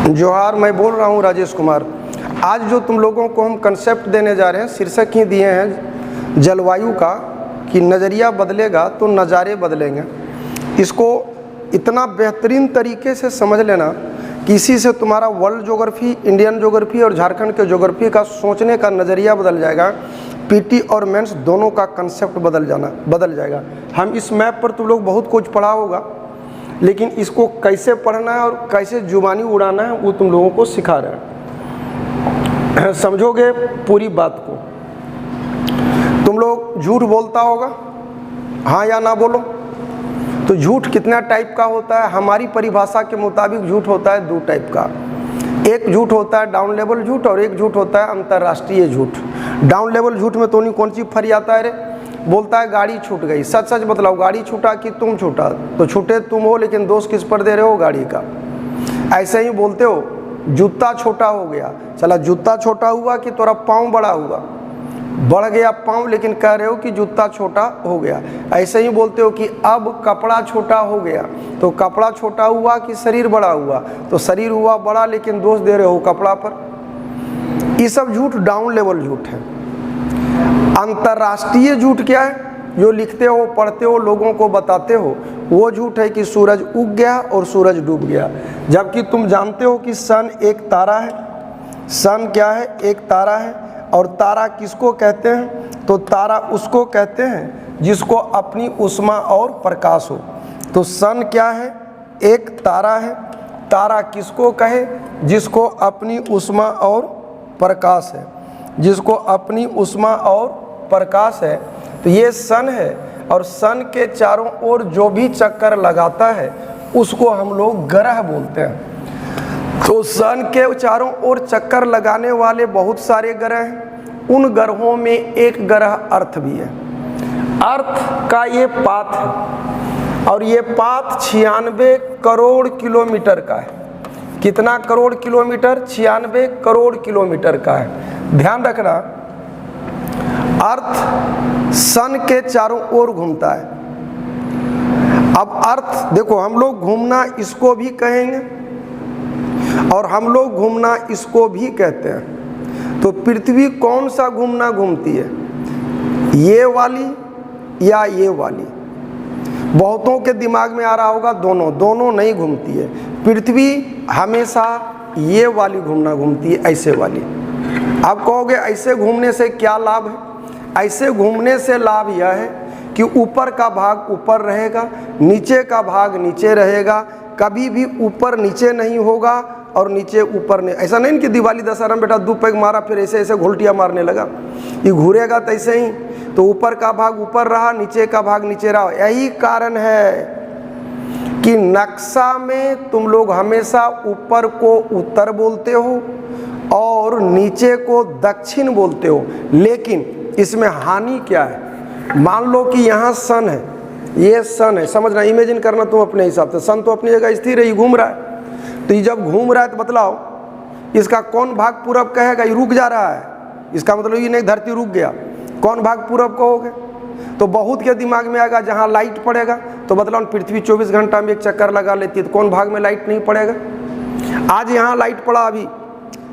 जोहार, मैं बोल रहा हूँ राजेश कुमार। आज जो तुम लोगों को हम कंसेप्ट देने जा रहे हैं, शीर्षक ही दिए हैं जलवायु का, कि नज़रिया बदलेगा तो नज़ारे बदलेंगे। इसको इतना बेहतरीन तरीके से समझ लेना कि इसी से तुम्हारा वर्ल्ड ज्योग्राफी, इंडियन ज्योग्राफी और झारखंड के ज्योग्राफी का सोचने का नज़रिया बदल जाएगा। पीटी और मेंस दोनों का कंसेप्ट बदल जाएगा। हम इस मैप पर तुम लोग बहुत कुछ पढ़ा होगा, लेकिन इसको कैसे पढ़ना है और कैसे जुबानी उड़ाना है वो तुम लोगों को सिखा रहे हैं। समझोगे पूरी बात को। तुम लोग झूठ बोलता होगा, हाँ या ना बोलो। तो झूठ कितना टाइप का होता है? हमारी परिभाषा के मुताबिक झूठ होता है दो टाइप का। एक झूठ होता है डाउन लेवल झूठ और एक झूठ होता है अंतर्राष्ट्रीय झूठ। डाउन लेवल झूठ में तो नहीं कौन सी फरी आता है रे? बोलता है गाड़ी छूट गई। सच सच बतलाओ, गाड़ी छूटा कि तुम छूटा? तो छूटे तुम हो, लेकिन दोष किस पर दे रहे हो? गाड़ी का। ऐसे ही बोलते हो जूता छोटा हो गया। चला, जूता छोटा हुआ कि तोरा पाँव बड़ा हुआ? बढ़ गया पाँव, लेकिन कह रहे हो कि जूता छोटा हो गया। ऐसे ही बोलते हो कि अब कपड़ा छोटा हो गया, तो कपड़ा छोटा हुआ कि शरीर बड़ा हुआ? तो शरीर हुआ बड़ा, लेकिन दोष दे रहे हो कपड़ा पर। ये सब झूठ डाउन लेवल झूठ है। अंतर्राष्ट्रीय झूठ क्या है? जो लिखते हो, पढ़ते हो, लोगों को बताते हो, वो झूठ है कि सूरज उग गया और सूरज डूब गया। जबकि तुम जानते हो कि सन एक तारा है। सन क्या है? एक तारा है। और तारा किसको कहते हैं? तो तारा उसको कहते हैं जिसको अपनी उष्मा और प्रकाश हो। तो सन क्या है? एक तारा है। तारा किसको कहे? जिसको अपनी उष्मा और प्रकाश है। जिसको अपनी उष्मा और प्रकाश है, तो ये सन है। और सन के चारों ओर जो भी चक्कर लगाता है उसको हम लोग ग्रह बोलते हैं। तो सन के चारों ओर चक्कर लगाने वाले बहुत सारे ग्रह हैं। उन ग्रहों में एक ग्रह अर्थ भी है। अर्थ का ये पाथ है, और ये पाथ 96 करोड़ किलोमीटर का है। कितना करोड़ किलोमीटर? 96 करोड़ किलोमीटर का है। ध्यान रखना, अर्थ सन के चारों ओर घूमता है। अब अर्थ देखो, हम लोग घूमना इसको भी कहेंगे और हम लोग घूमना इसको भी कहते हैं। तो पृथ्वी कौन सा घूमना घूमती है? ये वाली या ये वाली? बहुतों के दिमाग में आ रहा होगा दोनों नहीं घूमती है। पृथ्वी हमेशा ये वाली घूमना घूमती है, ऐसे वाली। आप कहोगे ऐसे घूमने से क्या लाभ है? ऐसे घूमने से लाभ यह है कि ऊपर का भाग ऊपर रहेगा, नीचे का भाग नीचे रहेगा। कभी भी ऊपर नीचे नहीं होगा और नीचे ऊपर नहीं। ऐसा नहीं कि दिवाली दशहरा में बेटा 2 पैग मारा फिर ऐसे ऐसे घुलटियाँ मारने लगा। ये घूरेगा तो ऐसे ही, तो ऊपर का भाग ऊपर रहा, नीचे का भाग नीचे रहा। यही कारण है कि नक्शा में तुम लोग हमेशा ऊपर को उत्तर बोलते हो और नीचे को दक्षिण बोलते हो। लेकिन इसमें हानि क्या है? मान लो कि यहाँ सन है, ये सन है, समझना, इमेजिन करना तुम अपने हिसाब से। सन तो अपनी जगह स्थिर है, ये घूम रहा है। तो ये जब घूम रहा है तो बतलाओ इसका कौन भाग पूरब कहेगा? ये रुक जा रहा है, इसका मतलब ये नहीं धरती रुक गया। कौन भाग पूरब कहोगे? तो बहुत के दिमाग में आएगा जहाँ लाइट पड़ेगा। तो बतलाओ पृथ्वी 24 घंटा में एक चक्कर लगा लेती है, तो कौन भाग में लाइट नहीं पड़ेगा? आज यहाँ लाइट पड़ा, अभी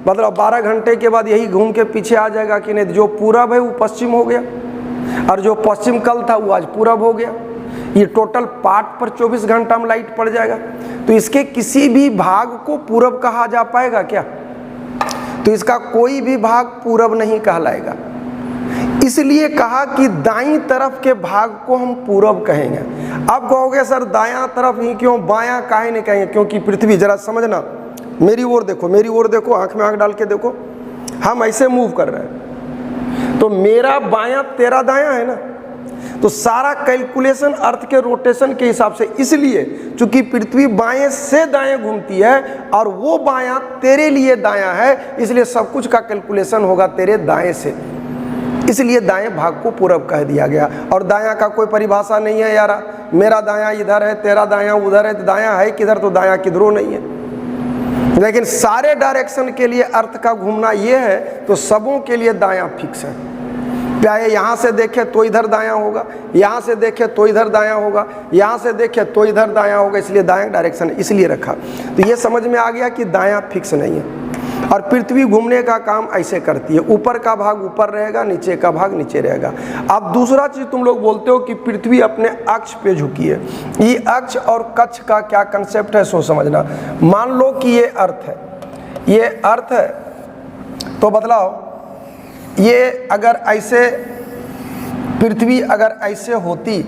मतलब 12 घंटे के बाद यही घूम के पीछे आ जाएगा कि नहीं? जो पूरब है वो पश्चिम हो गया, और जो पश्चिम कल था वो आज पूरब हो गया। ये टोटल पार्ट पर 24 घंटा में लाइट पड़ जाएगा। तो इसके किसी भी भाग को पूरब कहा जा पाएगा क्या? तो इसका कोई भी भाग पूरब नहीं कहलाएगा। इसलिए कहा कि दाईं तरफ के भाग को हम पूरब कहेंगे। अब कहोगे सर दायां तरफ ही क्यों, बायां काहे नहीं कहेंगे? क्योंकि पृथ्वी, जरा समझना, मेरी ओर देखो, मेरी ओर देखो, आंख में आंख डाल के देखो। हम ऐसे मूव कर रहे हैं, तो मेरा बायां तेरा दायां है ना। तो सारा कैलकुलेशन अर्थ के रोटेशन के हिसाब से, इसलिए चूंकि पृथ्वी बाएं से दाएं घूमती है और वो बायां तेरे लिए दायां है, इसलिए सब कुछ का कैलकुलेशन होगा तेरे दाएं से। इसलिए दाएं भाग को पूरब कह दिया गया। और दायां का कोई परिभाषा नहीं है यारा। मेरा दायां इधर है, तेरा दायां उधर है, तो दायां है किधर? तो दायां किधरों नहीं है। लेकिन सारे डायरेक्शन के लिए अर्थ का घूमना ये है, तो सबों के लिए दायां फिक्स है। चाहे यहाँ से देखे तो इधर दायां होगा, यहाँ से देखे तो इधर दायां होगा, यहाँ से देखे तो इधर दायां होगा, इसलिए दायां डायरेक्शन इसलिए रखा। तो ये समझ में आ गया कि दायां फिक्स नहीं है। और पृथ्वी घूमने का काम ऐसे करती है, ऊपर का भाग ऊपर रहेगा, नीचे का भाग नीचे रहेगा। अब दूसरा चीज़ तुम लोग बोलते हो कि पृथ्वी अपने अक्ष पे झुकी है। ये अक्ष और कक्ष का क्या कंसेप्ट है सो समझना। मान लो कि ये अर्थ है, ये अर्थ है, तो बतलाओ ये अगर ऐसे पृथ्वी अगर ऐसे होती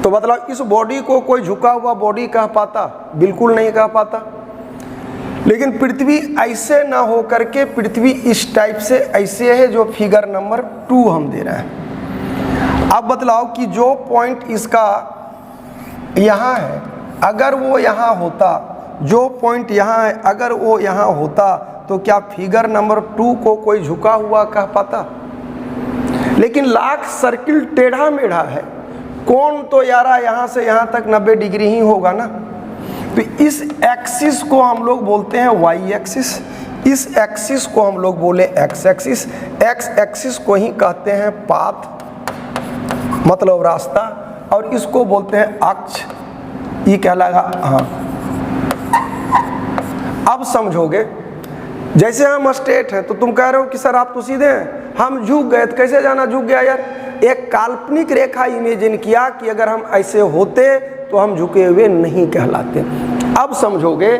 तो बतलाओ इस बॉडी को कोई झुका हुआ बॉडी कह पाता? बिल्कुल नहीं कह पाता। लेकिन पृथ्वी ऐसे ना हो करके पृथ्वी इस टाइप से ऐसे है, जो फिगर नंबर 2 हम दे रहे हैं। अब बतलाओ कि जो पॉइंट इसका यहाँ है अगर वो यहाँ होता, जो पॉइंट यहाँ है अगर वो यहाँ होता, तो क्या फिगर नंबर 2 को कोई झुका हुआ कह पाता? लेकिन लाख सर्किल टेढ़ा मेढ़ा है, कोण तो यारा यहाँ से यहाँ तक 90 डिग्री ही होगा ना। तो इस एक्सिस को हम लोग बोलते हैं वाई एक्सिस, इस एक्सिस को हम लोग बोले एक्स एक्सिस, एक्स एक्सिस को ही कहते हैं पाथ, मतलब रास्ता, और इसको बोलते हैं अक्ष। ये कहलाएगा। हाँ, अब समझोगे। जैसे हम स्ट्रेट हैं तो तुम कह रहे हो कि सर आप तो सीधे हैं, हम झुक गए, तो कैसे जाना झुक गया यार? एक काल्पनिक रेखा इमेजिन किया कि अगर हम ऐसे होते तो हम झुके हुए नहीं कहलाते। अब समझोगे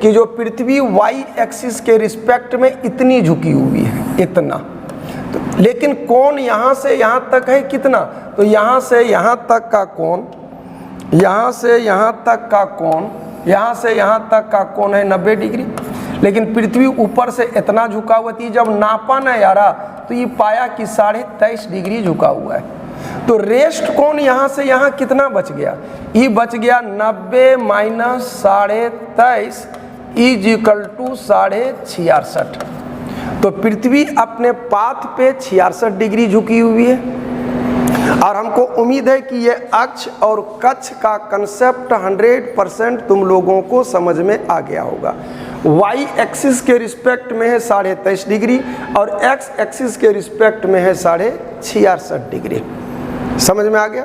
कि जो पृथ्वी वाई एक्सिस के रिस्पेक्ट में इतनी झुकी हुई है, इतना, तो लेकिन कोण यहाँ से यहाँ तक है कितना? तो यहाँ से यहाँ तक का कोण, यहाँ से यहाँ तक का कोण, यहाँ से यहाँ तक का कोण है 90 डिग्री। लेकिन पृथ्वी ऊपर से इतना झुका हुआ थी, जब नापा ना यारा तो ये पाया कि 23.5 डिग्री झुका हुआ है। तो रेस्ट कोण यहाँ से यहाँ कितना बच गया? ये बच गया 90 माइनस 23.5 इज इक्वल टू 66.5। तो पृथ्वी अपने पाथ पे 66 डिग्री झुकी हुई है। और हमको उम्मीद है कि ये अक्ष और कक्ष का कंसेप्ट 100% तुम लोगों को समझ में आ गया होगा। वाई एक्सिस के रिस्पेक्ट में है 23.5 डिग्री और एक्स एक्सिस के रिस्पेक्ट में है 66.5 डिग्री। समझ में आ गया?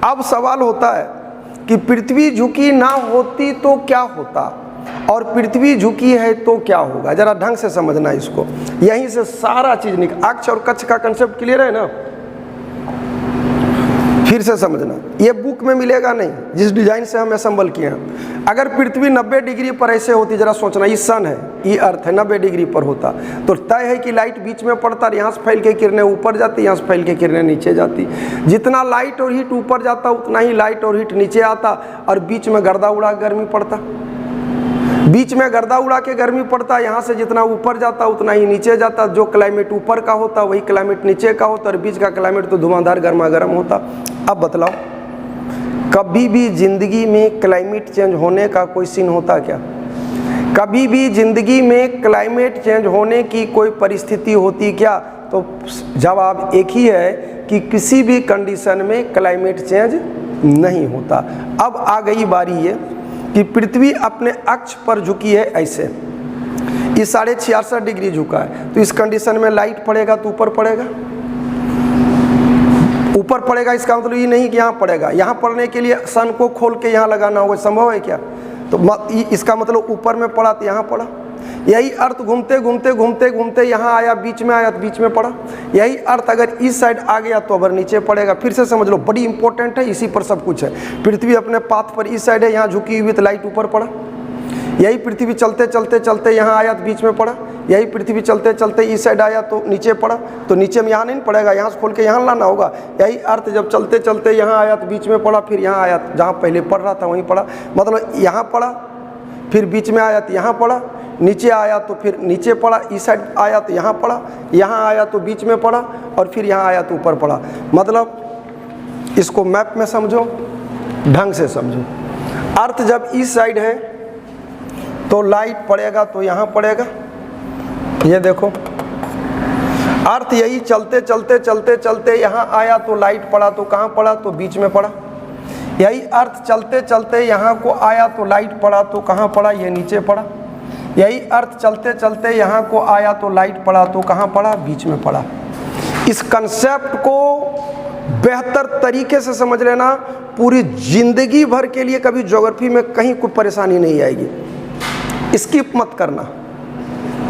अब सवाल होता है कि पृथ्वी झुकी ना होती तो क्या होता, और पृथ्वी झुकी है तो क्या होगा। जरा ढंग से समझना इसको, यहीं से सारा चीज अक्ष और कक्ष का कंसेप्ट क्लियर है ना? फिर से समझना, ये बुक में मिलेगा नहीं जिस डिजाइन से हम असेंबल किए हैं। अगर पृथ्वी 90 डिग्री पर ऐसे होती, जरा सोचना, ये सन है, ये अर्थ है, 90 डिग्री पर होता तो तय है कि लाइट बीच में पड़ता, यहाँ से फैल के किरणें ऊपर जाती, यहाँ से फैल के किरणें नीचे जाती। जितना लाइट और हीट ऊपर जाता उतना ही लाइट और हीट नीचे आता, और बीच में गर्दा उड़ा गर्मी पड़ता, बीच में गर्दा उड़ा के गर्मी पड़ता। यहाँ से जितना ऊपर जाता उतना ही नीचे जाता। जो क्लाइमेट ऊपर का होता वही क्लाइमेट नीचे का होता, और बीच का क्लाइमेट तो धुआंधार गर्मा गर्म होता। अब बतलाओ, कभी भी जिंदगी में क्लाइमेट चेंज होने का कोई सीन होता क्या? कभी भी जिंदगी में क्लाइमेट चेंज होने की कोई परिस्थिति होती क्या? तो जवाब एक ही है कि किसी भी कंडीशन में क्लाइमेट चेंज नहीं होता। अब आ गई बारी ये कि पृथ्वी अपने अक्ष पर झुकी है ऐसे, ये 66.5 डिग्री झुका है, तो इस कंडीशन में लाइट पड़ेगा तो ऊपर पड़ेगा, ऊपर पड़ेगा। इसका मतलब ये नहीं कि यहाँ पड़ेगा, यहाँ पड़ने के लिए सन को खोल के यहाँ लगाना होगा, संभव है क्या? तो इसका मतलब ऊपर में पड़ा तो यहाँ पड़ा। यही अर्थ घूमते घूमते घूमते घूमते यहाँ आया, बीच में आया तो बीच में पड़ा। यही अर्थ अगर इस साइड आ गया तो अगर नीचे पड़ेगा। फिर से समझ लो, बड़ी इंपॉर्टेंट है, इसी पर सब कुछ है। पृथ्वी अपने पाथ पर इस साइड है, यहाँ झुकी हुई तो लाइट ऊपर पड़ा। यही पृथ्वी चलते चलते चलते यहाँ आया तो बीच में पड़ा। यही पृथ्वी चलते चलते इस साइड आया तो नीचे पड़ा, तो नीचे में यहाँ नहीं पड़ेगा, यहाँ से खोल के यहाँ लाना होगा। यही अर्थ जब चलते चलते यहाँ आया तो बीच में पड़ा, फिर यहाँ आया तो जहाँ पहले पड़ रहा था वहीं पड़ा। मतलब यहाँ पड़ा, फिर बीच में आया तो यहाँ पड़ा, नीचे आया तो फिर नीचे पड़ा, इस साइड आया तो यहाँ पड़ा, यहाँ आया तो बीच में पड़ा, और फिर यहाँ आया तो ऊपर पड़ा। मतलब इसको मैप में समझो, ढंग से समझो। अर्थ जब इस साइड है तो लाइट पड़ेगा तो यहाँ पड़ेगा। ये देखो, अर्थ यही चलते चलते चलते चलते यहाँ आया तो लाइट पड़ा, तो कहाँ पड़ा? तो बीच में पड़ा। यही अर्थ चलते चलते यहाँ को आया तो लाइट पड़ा, तो कहाँ पड़ा? ये नीचे पड़ा। यही अर्थ चलते चलते यहाँ को आया तो लाइट पड़ा, तो कहाँ पड़ा? बीच में पड़ा। इस कंसेप्ट को बेहतर तरीके से समझ लेना, पूरी जिंदगी भर के लिए कभी ज्योग्राफी में कहीं कोई परेशानी नहीं आएगी। स्किप मत करना,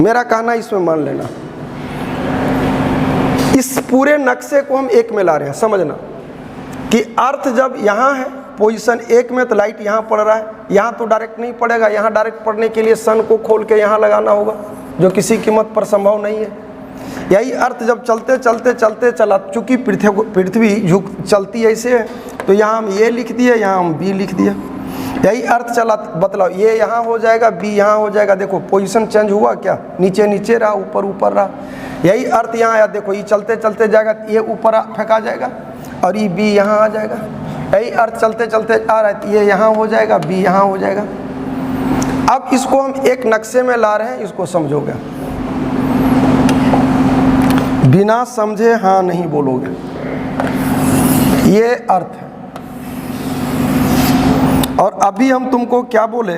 मेरा कहना इसमें मान लेना। इस पूरे नक्शे को हम एक में ला रहे हैं, समझना कि अर्थ जब यहाँ है पोजीशन एक में तो लाइट यहाँ पड़ रहा है, यहाँ तो डायरेक्ट नहीं पड़ेगा, यहाँ डायरेक्ट पड़ने के लिए सन को खोल के यहाँ लगाना होगा, जो किसी कीमत पर संभव नहीं है। यही अर्थ जब चलते चलते चलते चला, चूँकि पृथ्वी झुक चलती ऐसे है तो यहाँ हम ये लिख दिए, यहाँ हम बी लिख दिए। यही अर्थ चला, बतलाओ ये यहाँ हो जाएगा, बी यहाँ हो जाएगा। देखो पोजीशन चेंज हुआ क्या, नीचे नीचे रहा, ऊपर ऊपर रहा। यही अर्थ यहाँ आया, देखो ये चलते चलते जाएगा, ये ऊपर फेंका जाएगा और ये बी यहाँ आ जाएगा। यही अर्थ चलते चलते आ रहा है, ये यहाँ हो जाएगा, बी यहाँ हो जाएगा। अब इसको हम एक नक्शे में ला रहे हैं, इसको समझोगे, बिना समझे हाँ नहीं बोलोगे। ये अर्थ है। और अभी हम तुमको क्या बोले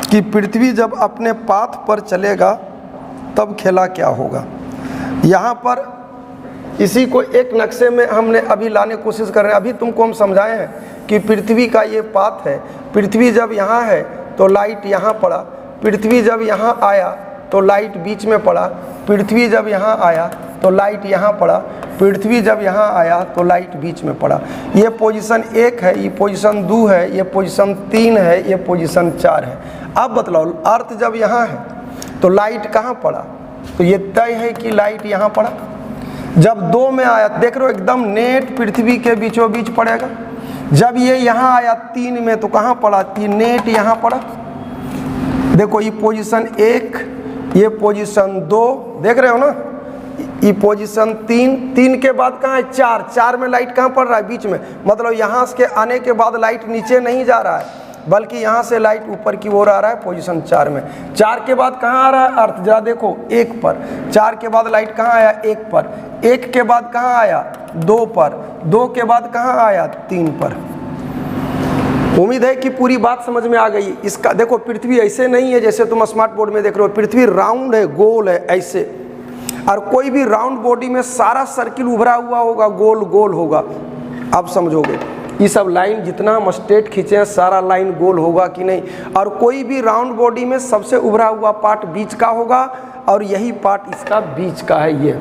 कि पृथ्वी जब अपने पाथ पर चलेगा तब खेला क्या होगा। यहाँ पर इसी को एक नक्शे में हमने अभी लाने की कोशिश कर रहे हैं। अभी तुमको हम समझाए हैं कि पृथ्वी का ये पाथ है। पृथ्वी जब यहाँ है तो लाइट यहाँ पड़ा, पृथ्वी जब यहाँ आया तो लाइट बीच में पड़ा, पृथ्वी जब यहाँ आया तो लाइट यहाँ पड़ा, पृथ्वी जब यहाँ आया तो लाइट बीच में पड़ा। ये पोजीशन 1 है, ये पोजीशन 2 है, ये पोजीशन 3 है, ये पोजीशन 4 है। अब बतलाओ अर्थ जब यहाँ है तो लाइट कहाँ पड़ा, तो ये तय है कि लाइट यहाँ पड़ा। जब 2 में आया, देख रहे हो एकदम नेट पृथ्वी के बीचों बीच पड़ेगा। जब ये यहाँ आया 3 में तो कहाँ पड़ा, ये नेट यहाँ पड़ा। देखो ये पोजीशन 1, ये पोजीशन 2, देख रहे हो ना, ये पोजीशन 3 के बाद कहाँ है 4 में लाइट कहाँ पड़ रहा है, बीच में। मतलब यहाँ से आने के बाद लाइट नीचे नहीं जा रहा है बल्कि यहाँ से लाइट ऊपर की ओर आ रहा है पोजीशन 4 में। 4 के बाद कहाँ आ रहा है अर्थ, जरा देखो 1 पर। 4 के बाद लाइट कहाँ आया 1 पर। 1 के बाद कहाँ आया 2 पर। 2 के बाद कहाँ आया 3 पर। उम्मीद है कि पूरी बात समझ में आ गई। इसका देखो पृथ्वी ऐसे नहीं है जैसे तुम स्मार्ट बोर्ड में देख रहे हो, पृथ्वी राउंड है, गोल है ऐसे। और कोई भी राउंड बॉडी में सारा सर्किल उभरा हुआ होगा, गोल गोल होगा। अब समझोगे ये सब लाइन जितना हम स्ट्रेट खींचे हैं सारा लाइन गोल होगा कि नहीं। और कोई भी राउंड बॉडी में सबसे उभरा हुआ पार्ट बीच का होगा और यही पार्ट इसका बीच का है। ये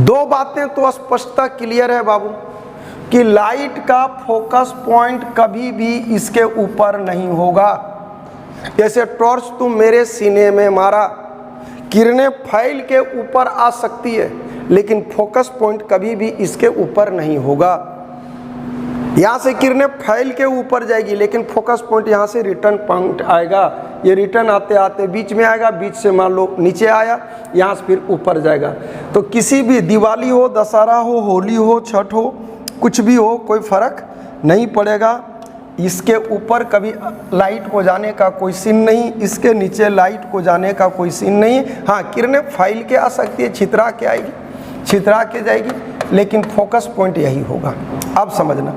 2 बातें तो स्पष्टता क्लियर है बाबू कि लाइट का फोकस पॉइंट कभी भी इसके ऊपर नहीं होगा। जैसे टॉर्च तुम मेरे सीने में मारा, किरणें फैल के ऊपर आ सकती है लेकिन फोकस पॉइंट कभी भी इसके ऊपर नहीं होगा। यहाँ से किरणें फैल के ऊपर जाएगी लेकिन फोकस पॉइंट यहाँ से रिटर्न पॉइंट आएगा। ये रिटर्न आते आते बीच में आएगा, बीच से मान लो नीचे आया, यहाँ से फिर ऊपर जाएगा। तो किसी भी दिवाली हो, दशहरा हो, होली हो, छठ हो, कुछ भी हो, कोई फर्क नहीं पड़ेगा। इसके ऊपर कभी लाइट को जाने का कोई सीन नहीं, इसके नीचे लाइट को जाने का कोई सीन नहीं। हाँ, किरणें फैल के आ सकती है, छितरा के आएगी, छितरा के जाएगी, लेकिन फोकस पॉइंट यही होगा। अब समझना,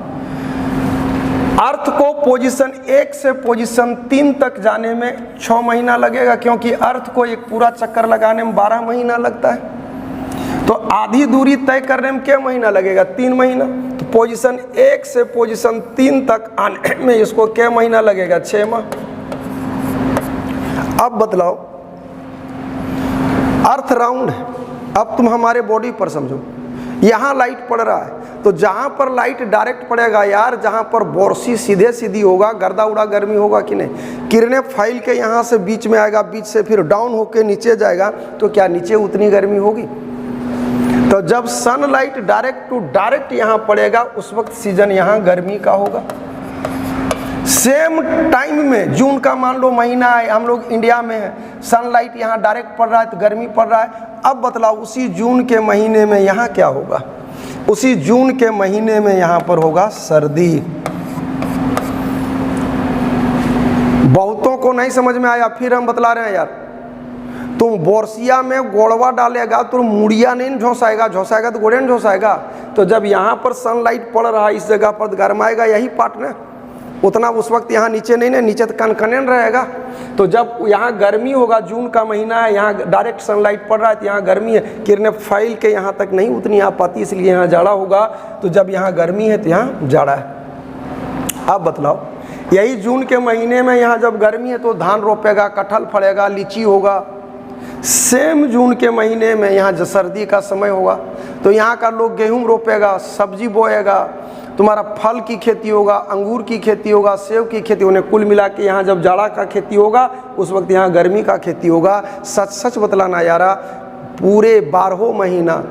अर्थ को पोजीशन 1 से पोजीशन 3 तक जाने में 6 महीना लगेगा, क्योंकि अर्थ को एक पूरा चक्कर लगाने में 12 महीना लगता है। तो आधी दूरी तय करने में क्या महीना लगेगा, 3 महीना। तो पोजीशन 1 से पोजीशन 3 तक आने में इसको क्या महीना लगेगा, 6 माह। अब बतलाओ, अर्थ राउंड है। अब तुम हमारे बॉडी पर समझो, यहाँ लाइट पड़ रहा है तो जहाँ पर लाइट डायरेक्ट पड़ेगा यार, जहाँ पर बोर्सी सीधे सीधी होगा, गर्दा उड़ा गर्मी होगा कि नहीं, किरणें फैल के यहाँ से बीच में आएगा, बीच से फिर डाउन होके नीचे जाएगा, तो क्या नीचे उतनी गर्मी होगी। तो जब सनलाइट डायरेक्ट टू डायरेक्ट यहाँ पड़ेगा उस वक्त सीजन यहाँ गर्मी का होगा। सेम टाइम में जून का मान लो महीना है, हम लोग इंडिया में है, सनलाइट यहाँ डायरेक्ट पड़ रहा है तो गर्मी पड़ रहा है। अब बतलाओ उसी जून के महीने में यहाँ क्या होगा, उसी जून के महीने में यहाँ पर होगा सर्दी। बहुतों को नहीं समझ में आया, फिर हम बतला रहे हैं यार। तुम बोरसिया में गोड़वा डालेगा तो मुड़िया नहीं झोंसाएगा, झोंसाएगा तो गोड़े नहीं झोंसाएगा। तो जब यहाँ पर सनलाइट पड़ रहा है इस जगह पर गर्माएगा यही पार्ट ना। उतना उस वक्त यहाँ नीचे नहीं, नीचे तो कनकनेन रहेगा। तो जब यहाँ गर्मी होगा, जून का महीना है, यहाँ डायरेक्ट सनलाइट पड़ रहा है तो यहाँ गर्मी है, किरणें फैल के यहाँ तक नहीं उतनी आ पाती, इसलिए यहाँ जाड़ा होगा। तो जब यहाँ गर्मी है तो यहाँ जाड़ा है। अब बतलाओ, यही जून के महीने में यहाँ जब गर्मी है तो धान रोपेगा, कटहल फड़ेगा, लीची होगा। सेम जून के महीने में यहाँ जो सर्दी का समय होगा तो यहाँ का लोग गेहूँ रोपेगा, सब्जी बोएगा, तुम्हारा फल की खेती होगा, अंगूर की खेती होगा, सेब की खेती होने, कुल मिला के यहाँ जब जाड़ा का खेती होगा उस वक्त यहाँ गर्मी का खेती होगा। सच सच बतलाना यारा, पूरे 12 महीना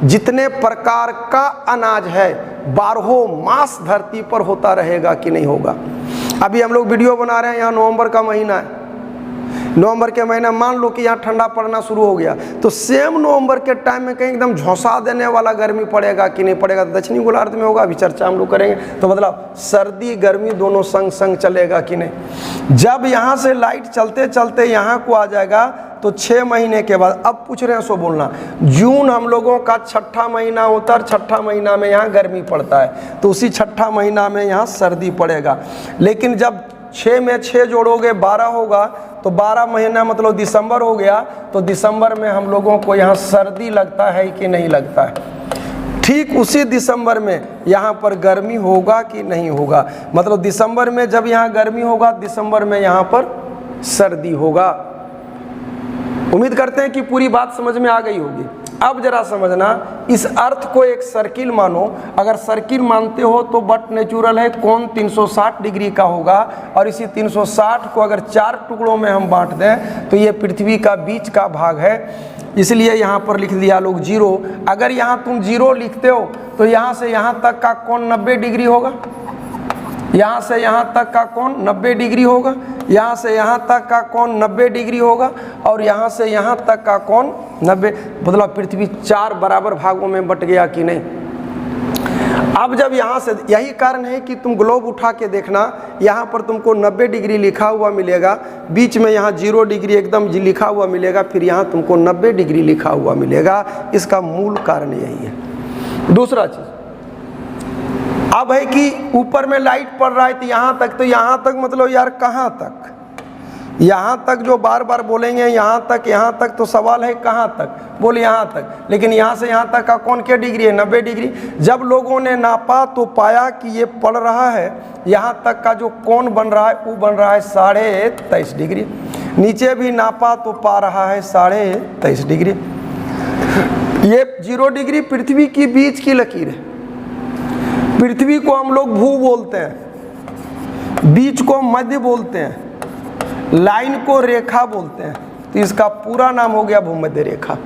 जितने प्रकार का अनाज है 12 मास धरती पर होता रहेगा कि नहीं होगा। अभी हम लोग वीडियो बना रहे हैं, यहाँ नवंबर का महीना है। नवंबर के महीना मान लो कि यहाँ ठंडा पड़ना शुरू हो गया तो सेम नवंबर के टाइम में कहीं एकदम झोंसा देने वाला गर्मी पड़ेगा कि नहीं पड़ेगा, तो दक्षिणी गोलार्ध में होगा। अभी चर्चा हम लोग करेंगे। तो मतलब सर्दी गर्मी दोनों संग संग चलेगा कि नहीं। जब यहाँ से लाइट चलते चलते यहाँ को आ जाएगा तो 6 महीने के बाद, अब पूछ रहे हैं सो बोलना, जून हम लोगों का 6ठा महीना होता है, 6ठा महीना में यहाँ गर्मी पड़ता है, तो उसी 6ठा महीना में यहाँ सर्दी पड़ेगा। लेकिन जब 6 में 6 जोड़ोगे 12 होगा, तो 12 महीना मतलब दिसंबर हो गया, तो दिसंबर में हम लोगों को यहाँ सर्दी लगता है कि नहीं लगता है। ठीक उसी दिसंबर में यहाँ पर गर्मी होगा कि नहीं होगा। मतलब दिसंबर में जब यहाँ गर्मी होगा, दिसंबर में यहाँ पर सर्दी होगा। उम्मीद करते हैं कि पूरी बात समझ में आ गई होगी। अब जरा समझना, इस अर्थ को एक सर्किल मानो। अगर सर्किल मानते हो तो बट नेचुरल है, कोण 360 डिग्री का होगा, और इसी 360 को अगर 4 टुकड़ों में हम बांट दें तो ये पृथ्वी का बीच का भाग है, इसलिए यहाँ पर लिख दिया लोग 0। अगर यहाँ तुम 0 लिखते हो तो यहाँ से यहाँ तक का कोण 90 डिग्री होगा, यहाँ से यहाँ तक का कोण 90 डिग्री होगा, यहाँ से यहाँ तक का कोण 90 डिग्री होगा, और यहाँ से यहाँ तक का कोण 90। मतलब पृथ्वी 4 बराबर भागों में बट गया कि नहीं। अब जब यहाँ से, यही कारण है कि तुम ग्लोब उठा के देखना, यहाँ पर तुमको 90 डिग्री लिखा हुआ मिलेगा, बीच में यहाँ 0 डिग्री एकदम लिखा हुआ मिलेगा, फिर यहाँ तुमको 90 डिग्री लिखा हुआ मिलेगा। इसका मूल कारण यही है। दूसरा चीज अब है कि ऊपर में लाइट पड़ रहा है तो यहाँ तक मतलब यार कहाँ तक, यहाँ तक जो बार बार बोलेंगे यहाँ तक, तो सवाल है कहाँ तक, बोले यहाँ तक। लेकिन यहाँ से यहाँ तक का कोण क्या डिग्री है, 90 डिग्री। जब लोगों ने नापा तो पाया कि ये पड़ रहा है, यहाँ तक का जो कोण बन रहा है वो बन रहा है 23.5 डिग्री। नीचे भी नापा तो पा रहा है 23.5 डिग्री। ये 0 डिग्री पृथ्वी की बीच की लकीर है। पृथ्वी को हम लोग भू बोलते हैं, बीच को मध्य बोलते हैं, लाइन को रेखा बोलते हैं। तो इसका पूरा नाम हो गया भूमध्य रेखा।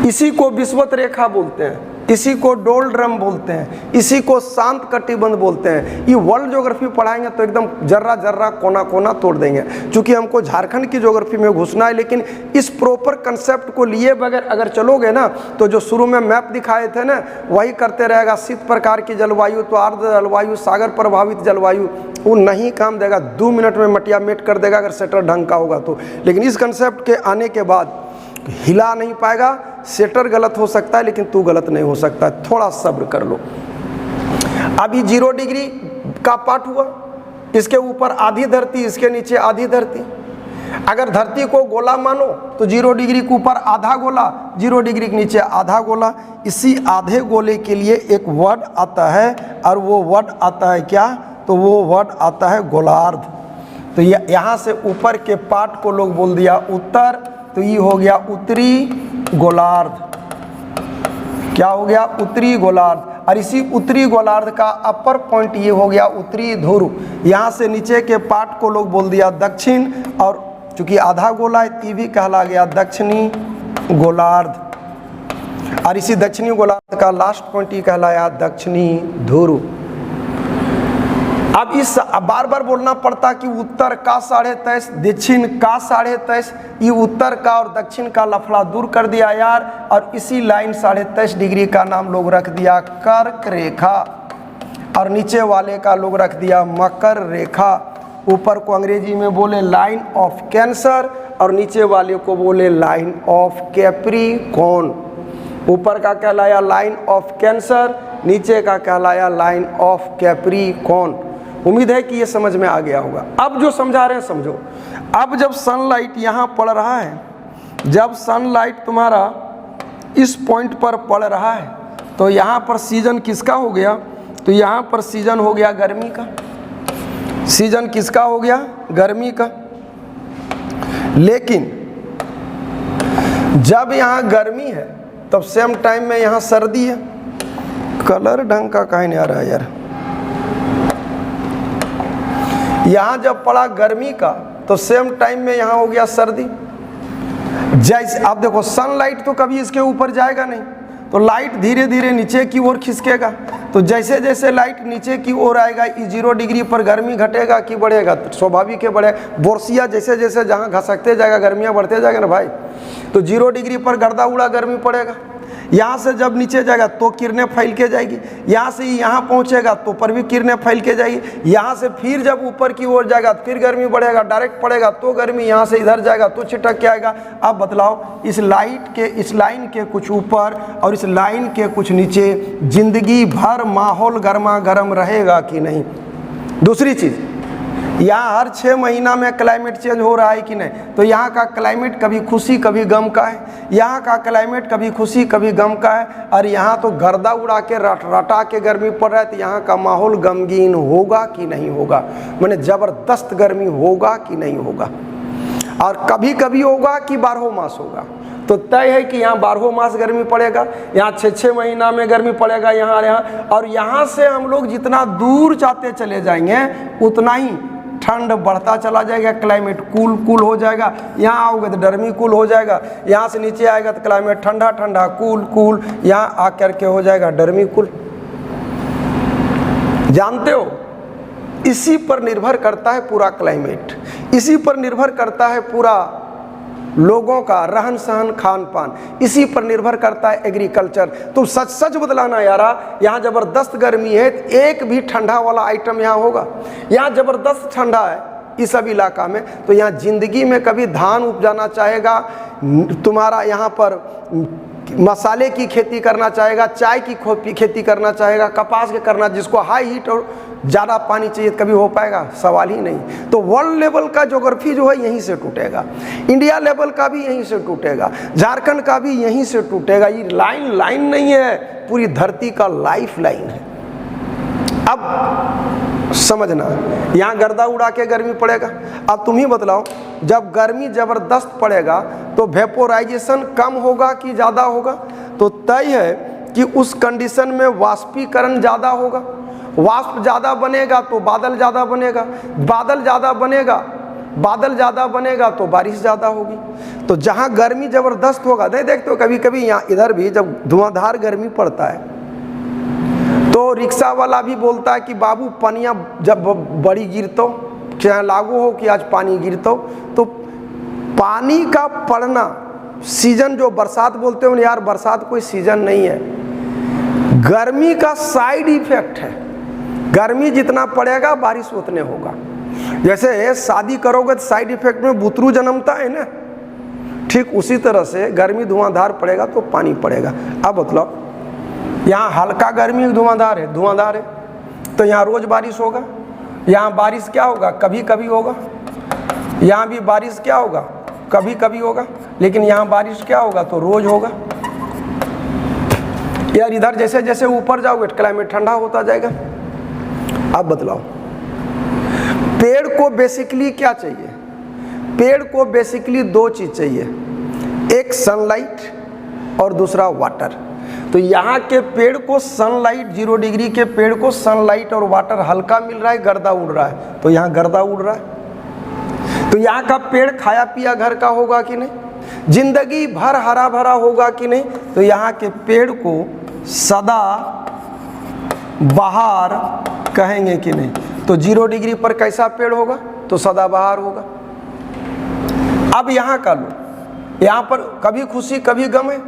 इसी को विषुवत रेखा बोलते हैं, इसी को डोलड्रम बोलते हैं, इसी को शांत कटिबंध बोलते हैं। ये वर्ल्ड ज्योग्राफी पढ़ाएंगे तो एकदम जर्रा जर्रा कोना कोना तोड़ देंगे, क्योंकि हमको झारखंड की ज्योग्राफी में घुसना है। लेकिन इस प्रॉपर कंसेप्ट को लिए बगैर अगर चलोगे ना तो जो शुरू में मैप दिखाए थे ना वही करते रहेगा। शीत प्रकार की जलवायु तो आर्द्र जलवायु, सागर प्रभावित जलवायु, वो नहीं काम देगा। 2 मिनट में मटिया मेट कर देगा अगर सेटर ढंग का होगा तो। लेकिन इस कंसेप्ट के आने के बाद हिला नहीं पाएगा। सेटर गलत हो सकता है लेकिन तू गलत नहीं हो सकता, थोड़ा सब्र कर लो। अभी 0 डिग्री का पार्ट हुआ, इसके ऊपर आधी धरती, इसके नीचे आधी धरती। अगर धरती को गोला मानो तो 0 डिग्री के ऊपर आधा गोला, 0 डिग्री के नीचे आधा गोला। इसी आधे गोले के लिए एक वर्ड आता है, और वो वर्ड आता है क्या, तो वो वर्ड आता है गोलार्ध। तो यहाँ से ऊपर के पार्ट को लोग बोल दिया उत्तर, तो ये हो गया उत्तरी गोलार्ध। क्या हो गया, उत्तरी गोलार्ध। और इसी उत्तरी गोलार्ध का अपर पॉइंट ये हो गया उत्तरी ध्रुव। यहाँ से नीचे के पार्ट को लोग बोल दिया दक्षिण, और चूंकि आधा गोला है ये भी कहला गया दक्षिणी गोलार्ध। और इसी दक्षिणी गोलार्ध का लास्ट पॉइंट ये कहलाया दक्षिणी ध्रुव। अब इस बार बार बोलना पड़ता कि उत्तर का 23.5, दक्षिण का 23.5। ये उत्तर का और दक्षिण का लफड़ा दूर कर दिया यार, और इसी लाइन 23.5 डिग्री का नाम लोग रख दिया कर्क रेखा, और नीचे वाले का लोग रख दिया मकर रेखा। ऊपर को अंग्रेजी में बोले लाइन ऑफ कैंसर, और नीचे वाले को बोले लाइन ऑफ कैप्रिकॉर्न। ऊपर का कहलाया लाइन ऑफ कैंसर, नीचे का कहलाया लाइन ऑफ कैप्रिकॉर्न। उम्मीद है कि ये समझ में आ गया होगा। अब जो समझा रहे हैं समझो। अब जब सनलाइट यहाँ पड़ रहा है, जब सनलाइट तुम्हारा इस पॉइंट पर पड़ रहा है तो यहाँ पर सीजन किसका हो गया? तो यहाँ पर सीजन हो गया गर्मी का। सीजन किसका हो गया? गर्मी का। लेकिन जब यहाँ गर्मी है तब सेम टाइम में यहाँ सर्दी है। कलर ढंग का काहे नहीं आ रहा है यार। यहाँ जब पड़ा गर्मी का तो सेम टाइम में यहाँ हो गया सर्दी। जैसे आप देखो सनलाइट तो कभी इसके ऊपर जाएगा नहीं, तो लाइट धीरे धीरे नीचे की ओर खिसकेगा। तो जैसे जैसे लाइट नीचे की ओर आएगा, 0 डिग्री पर गर्मी घटेगा कि बढ़ेगा? तो स्वाभाविक है बढ़ेगा। बोरसिया जैसे जैसे जहाँ घसकते जाएगा गर्मियाँ बढ़ते जाएगा ना भाई, तो 0 डिग्री पर गर्दा उड़ा गर्मी पड़ेगा। यहाँ से जब नीचे जाएगा तो किरणें फैल के जाएगी, यहाँ से यहाँ पहुँचेगा तो पर भी किरणें फैल के जाएगी। यहाँ से फिर जब ऊपर की ओर जाएगा फिर गर्मी बढ़ेगा, डायरेक्ट पड़ेगा तो गर्मी यहाँ से इधर जाएगा तो छिटक के आएगा। अब बतलाओ, इस लाइट के, इस लाइन के कुछ ऊपर और इस लाइन के कुछ नीचे जिंदगी भर माहौल गर्मा गर्म रहेगा कि नहीं? दूसरी चीज़, यहाँ हर 6 महीना में क्लाइमेट चेंज हो रहा है कि नहीं? तो यहाँ का क्लाइमेट कभी खुशी कभी गम का है। यहाँ का क्लाइमेट कभी खुशी कभी गम का है। और यहाँ तो गर्दा उड़ा के रटा के गर्मी पड़ रहा है, तो यहाँ का माहौल गमगीन होगा कि नहीं होगा? माने ज़बरदस्त गर्मी होगा कि नहीं होगा? और कभी कभी होगा कि 12 मास होगा? तो तय है कि यहाँ 12 मास गर्मी पड़ेगा, यहाँ 6 महीना में गर्मी पड़ेगा यहाँ। और यहाँ से हम लोग जितना दूर जाते चले जाएंगे उतना ही ठंड बढ़ता चला जाएगा, क्लाइमेट कूल हो जाएगा। यहाँ आओगे तो गर्मी कूल हो जाएगा, यहाँ से नीचे आएगा तो क्लाइमेट ठंडा ठंडा कूल, यहाँ आकर के हो जाएगा गर्मी कूल। जानते हो, इसी पर निर्भर करता है पूरा क्लाइमेट, इसी पर निर्भर करता है पूरा लोगों का रहन सहन खान पान, इसी पर निर्भर करता है एग्रीकल्चर। तो सच बतलाना यारा, यहाँ ज़बरदस्त गर्मी है, एक भी ठंडा वाला आइटम यहाँ होगा? यहाँ ज़बरदस्त ठंडा है इस सब इलाका में, तो यहाँ ज़िंदगी में कभी धान उपजाना चाहेगा तुम्हारा, यहाँ पर मसाले की खेती करना चाहेगा, चाय की खेती करना चाहेगा, कपास के करना, जिसको हाई हीट और ज़्यादा पानी चाहिए, कभी हो पाएगा? सवाल ही नहीं। तो वर्ल्ड लेवल का ज्योग्राफी जो है यहीं से टूटेगा, इंडिया लेवल का भी यहीं से टूटेगा, झारखंड का भी यहीं से टूटेगा। ये लाइन नहीं है, पूरी धरती का लाइफ लाइन है। अब समझना, यहाँ गर्दा उड़ा के गर्मी पड़ेगा। अब तुम ही बतलाओ, जब गर्मी ज़बरदस्त पड़ेगा तो वेपोराइजेशन कम होगा कि ज़्यादा होगा? तो तय है कि उस कंडीशन में वाष्पीकरण ज़्यादा होगा। वाष्प ज़्यादा बनेगा तो बादल ज़्यादा बनेगा, बादल ज़्यादा बनेगा तो बारिश ज़्यादा होगी। तो जहाँ गर्मी ज़बरदस्त होगा, नहीं देखते हो कभी कभी यहाँ इधर भी जब धुआंधार गर्मी पड़ता है तो रिक्शा वाला भी बोलता है कि बाबू पनिया जब बड़ी गिरतो, चाहे लागू हो कि आज पानी गिरतो। तो पानी का पड़ना, सीजन जो बरसात बोलते हो यार, बरसात कोई सीजन नहीं है, गर्मी का साइड इफेक्ट है। गर्मी जितना पड़ेगा बारिश उतने होगा। जैसे शादी करोगे तो साइड इफेक्ट में बुतरू जन्मता है ना, ठीक उसी तरह से गर्मी धुआंधार पड़ेगा तो पानी पड़ेगा। अब मतलब यहाँ हल्का गर्मी धुआंधार है तो यहाँ रोज बारिश होगा। यहाँ बारिश क्या होगा? कभी कभी होगा। यहाँ भी बारिश क्या होगा? कभी कभी होगा। लेकिन यहाँ बारिश क्या होगा? तो रोज होगा। यार इधर जैसे जैसे ऊपर जाओगे क्लाइमेट ठंडा होता जाएगा। अब बतलाओ, पेड़ को बेसिकली क्या चाहिए? पेड़ को बेसिकली 2 चीज़ चाहिए, एक सनलाइट और दूसरा वाटर। तो यहाँ के पेड़ को सनलाइट, 0 डिग्री के पेड़ को सनलाइट और वाटर हल्का मिल रहा है, गर्दा उड़ रहा है, तो यहाँ गर्दा उड़ रहा है। तो यहाँ का पेड़ खाया पिया घर का होगा कि नहीं? जिंदगी भर हरा भरा होगा कि नहीं? तो यहाँ के पेड़ को सदा बहार कहेंगे कि नहीं? तो 0 डिग्री पर कैसा पेड़ होगा? तो सदाबहार होगा। अब यहाँ का लो, यहाँ पर कभी खुशी कभी गम है।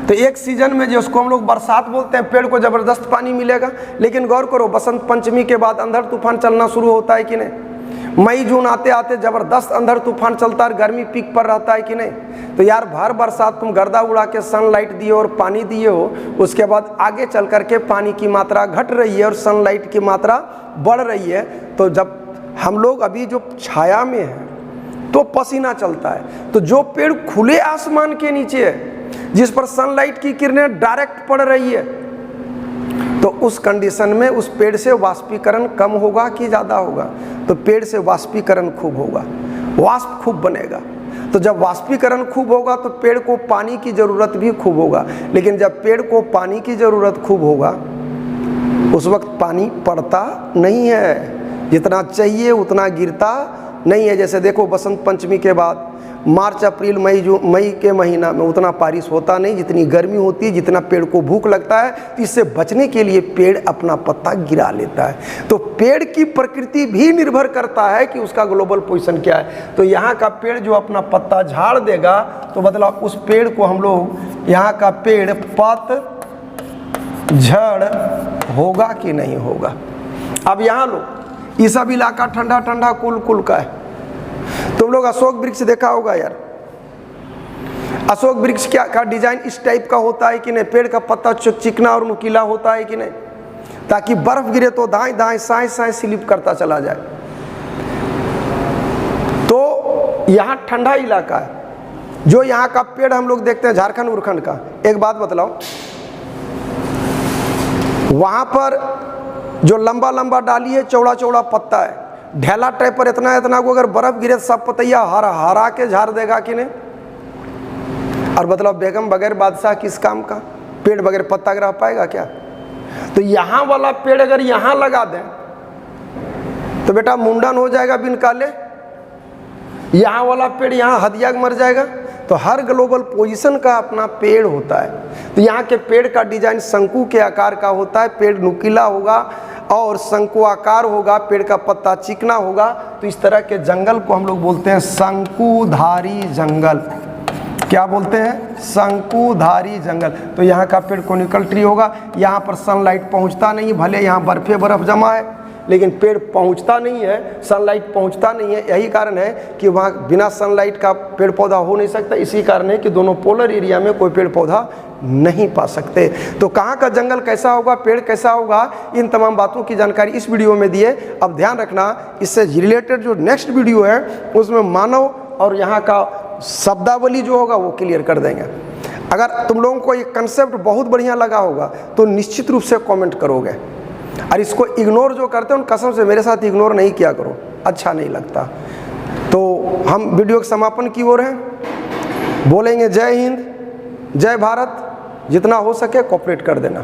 तो एक सीजन में जिसको हम लोग बरसात बोलते हैं, पेड़ को ज़बरदस्त पानी मिलेगा। लेकिन गौर करो, बसंत पंचमी के बाद अंधड़ तूफान चलना शुरू होता है कि नहीं? मई जून आते आते ज़बरदस्त अंधर तूफान चलता है, गर्मी पीक पर रहता है कि नहीं। तो यार भर बरसात तुम गर्दा उड़ा के सनलाइट दिए और पानी दिए हो, उसके बाद आगे चल करके पानी की मात्रा घट रही है और सनलाइट की मात्रा बढ़ रही है। तो जब हम लोग अभी जो छाया में हैं तो पसीना चलता है, तो जो पेड़ खुले आसमान के नीचे है जिस पर सनलाइट की किरणें डायरेक्ट पड़ रही है, तो उस कंडीशन में उस पेड़ से वाष्पीकरण कम होगा कि ज़्यादा होगा? तो पेड़ से वाष्पीकरण खूब होगा, वाष्प खूब बनेगा। तो जब वाष्पीकरण खूब होगा तो पेड़ को पानी की ज़रूरत भी खूब होगा। लेकिन जब पेड़ को पानी की ज़रूरत खूब होगा उस वक्त पानी पड़ता नहीं है, जितना चाहिए उतना गिरता नहीं है। जैसे देखो बसंत पंचमी के बाद मार्च अप्रैल मई के महीना में उतना बारिश होता नहीं, जितनी गर्मी होती है, जितना पेड़ को भूख लगता है। तो इससे बचने के लिए पेड़ अपना पत्ता गिरा लेता है। तो पेड़ की प्रकृति भी निर्भर करता है कि उसका ग्लोबल पोजीशन क्या है। तो यहाँ का पेड़ जो अपना पत्ता झाड़ देगा तो मतलब उस पेड़ को हम लोग, यहाँ का पेड़ पतझड़ होगा कि नहीं होगा। अब यहाँ लो, ये सब इलाका ठंडा ठंडा कुल का है। तुम लोग अशोक वृक्ष देखा होगा यार, अशोक वृक्ष क्या का डिजाइन इस टाइप का होता है कि नहीं? पेड़ का पत्ता चिकना और नुकीला होता है कि नहीं, ताकि बर्फ गिरे तो दाएं दाएं साएं साएं स्लिप करता चला जाए। तो यहाँ ठंडा इलाका है। जो यहाँ का पेड़ हम लोग देखते हैं झारखंड उरखंड का, एक बात बतलाओ, वहां पर जो लंबा लंबा डाली है, चौड़ा चौड़ा पत्ता है, ढेला टाइप पर इतना को अगर बर्फ गिरे सब पतैया हरा के झाड़ देगा कि नहीं? और मतलब बेगम बगैर बादशाह किस काम का? पेड़ बगैर पत्ता रह पाएगा क्या? तो यहाँ वाला पेड़ अगर यहाँ लगा दें तो बेटा मुंडन हो जाएगा बिन काले। यहाँ वाला पेड़ यहाँ हदिया मर जाएगा। तो हर ग्लोबल पोजीशन का अपना पेड़ होता है। तो यहाँ के पेड़ का डिजाइन शंकु के आकार का होता है। पेड़ नुकीला होगा और शंकु आकार होगा, पेड़ का पत्ता चिकना होगा। तो इस तरह के जंगल को हम लोग बोलते हैं शंकुधारी जंगल। क्या बोलते हैं? शंकुधारी जंगल। तो यहाँ का पेड़ कोनिकल ट्री होगा। यहाँ पर सनलाइट पहुँचता नहीं, भले यहाँ बर्फ जमा है लेकिन पेड़ पहुँचता नहीं है, सनलाइट पहुँचता नहीं है। यही कारण है कि वहाँ बिना सनलाइट का पेड़ पौधा हो नहीं सकता। इसी कारण है कि दोनों पोलर एरिया में कोई पेड़ पौधा नहीं पा सकते। तो कहाँ का जंगल कैसा होगा, पेड़ कैसा होगा, इन तमाम बातों की जानकारी इस वीडियो में दिए। अब ध्यान रखना, इससे रिलेटेड जो नेक्स्ट वीडियो है उसमें मानव और यहाँ का शब्दावली जो होगा वो क्लियर कर देंगे। अगर तुम लोगों को ये कंसेप्ट बहुत बढ़िया लगा होगा तो निश्चित रूप से कमेंट करोगे। और इसको इग्नोर जो करते हैं उन कसम से मेरे साथ इग्नोर नहीं किया करो, अच्छा नहीं लगता। तो हम वीडियो के समापन की ओर हैं, बोलेंगे जय हिंद, जय भारत। जितना हो सके कोऑपरेट कर देना।